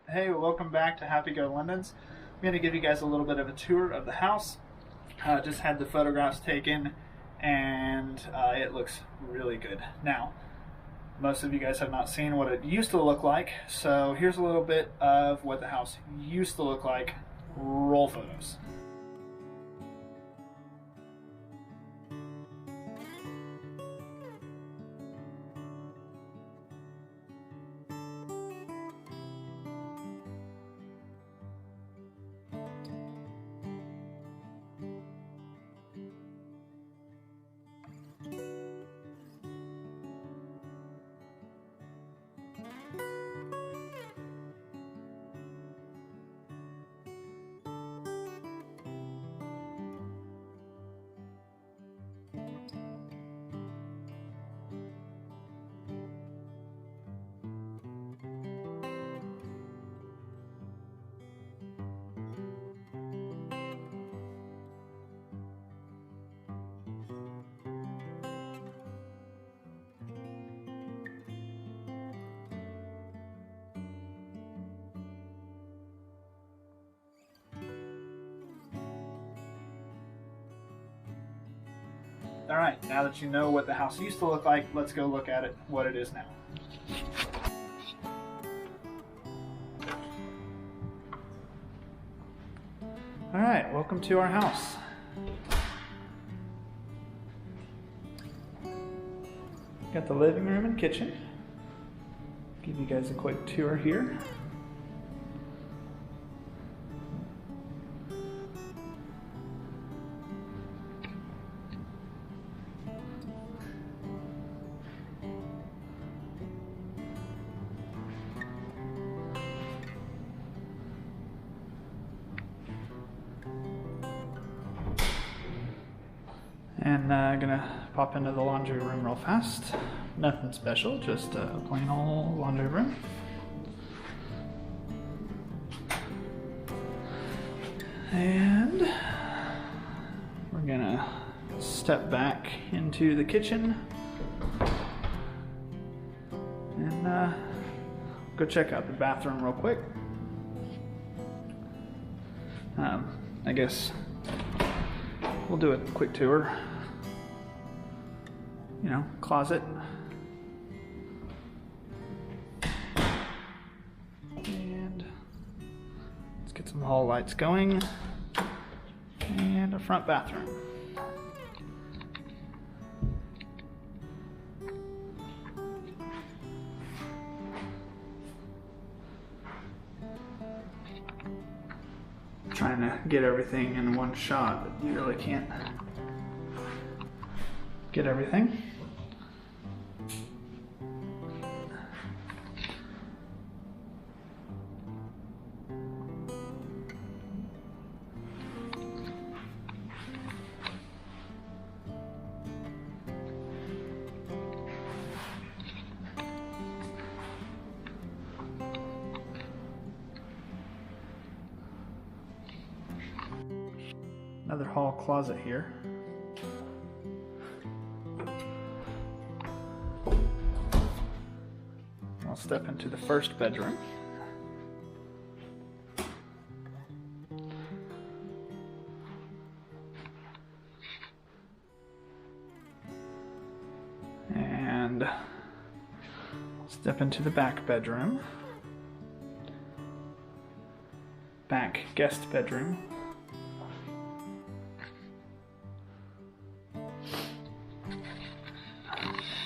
Hey, welcome back to Happy Go London's. I'm going to give you guys a little bit of a tour of the house. Just had the photographs taken and it looks really good. Now, most of you guys have not seen what it used to look like, so here's a little bit of what the house used to look like. Roll photos. Alright, now that you know what the house used to look like, let's go look at it, what it is now. Alright, welcome to our house. Got the living room and kitchen. Give you guys a quick tour here. And gonna pop into the laundry room real fast. Nothing special, just a plain old laundry room. And we're gonna step back into the kitchen and go check out the bathroom real quick. I guess we'll do a quick tour. You know, closet. And let's get some hall lights going. And a front bathroom. Trying to get everything in one shot, but you really can't get everything. Another hall closet here. I'll step into the first bedroom. And step into the back bedroom. Back guest bedroom.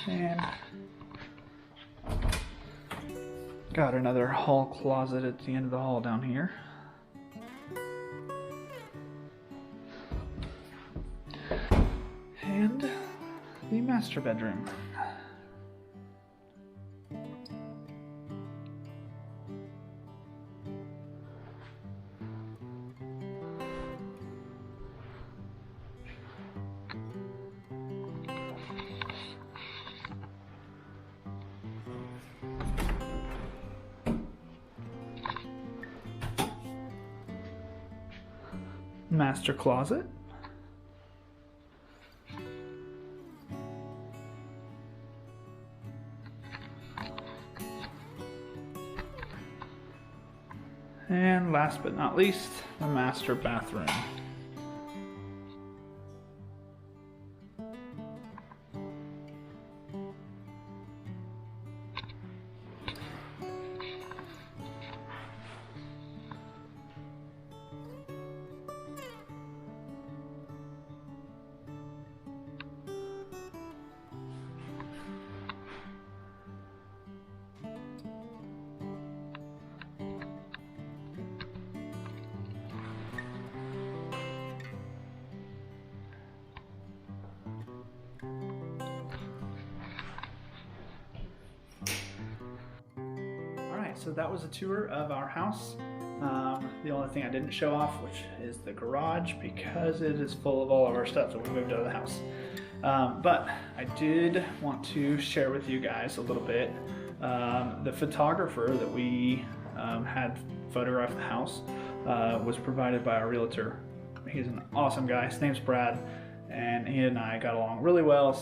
And got another hall closet at the end of the hall down here. And the master bedroom. Master closet. And last but not least, the master bathroom. So that was a tour of our house. The only thing I didn't show off, which is the garage, because it is full of all of our stuff that we moved out of the house. But I did want to share with you guys a little bit. The photographer that we had photograph the house was provided by our realtor. He's an awesome guy. His name's Brad, and he and I got along really well.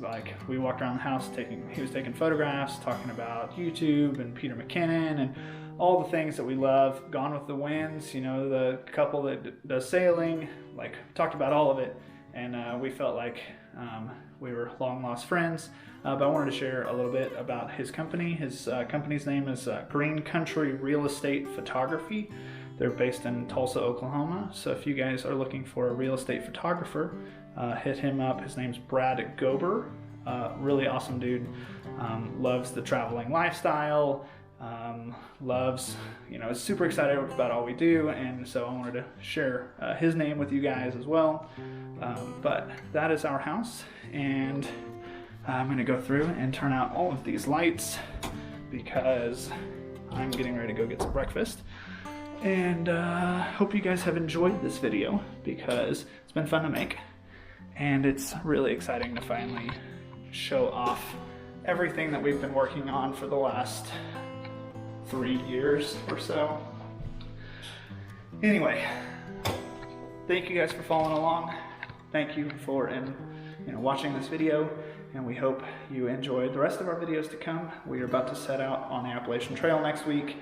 Like, we walked around the house he was taking photographs, talking about YouTube and Peter McKinnon and all the things that we love. Gone with the Winds, you know, the couple that does sailing, like, talked about all of it. And we felt like we were long lost friends. But I wanted to share a little bit about his company. His company's name is Green Country Real Estate Photography. They're based in Tulsa, Oklahoma. So if you guys are looking for a real estate photographer, hit him up. His name's Brad Gober. Really awesome dude. Loves the traveling lifestyle. Loves, you know, is super excited about all we do. And so I wanted to share his name with you guys as well. But that is our house. And I'm going to go through and turn out all of these lights because I'm getting ready to go get some breakfast. And hope you guys have enjoyed this video because it's been fun to make. And it's really exciting to finally show off everything that we've been working on for the last 3 years or so. Anyway, thank you guys for following along. Thank you for watching this video, and we hope you enjoy the rest of our videos to come. We are about to set out on the Appalachian Trail next week,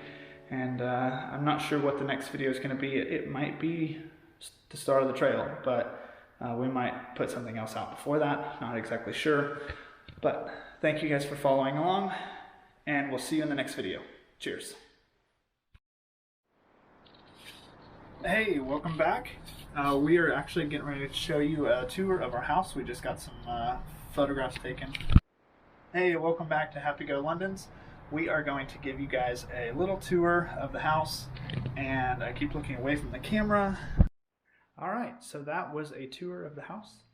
and I'm not sure what the next video is going to be. It might be the start of the trail, but we might put something else out before that. Not exactly sure. But thank you guys for following along, and we'll see you in the next video. Cheers. Hey, welcome back. We are actually getting ready to show you a tour of our house. We just got some photographs taken. Hey, welcome back to Happy Go Londons. We are going to give you guys a little tour of the house, and I keep looking away from the camera. All right, so that was a tour of the house.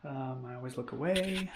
I always look away.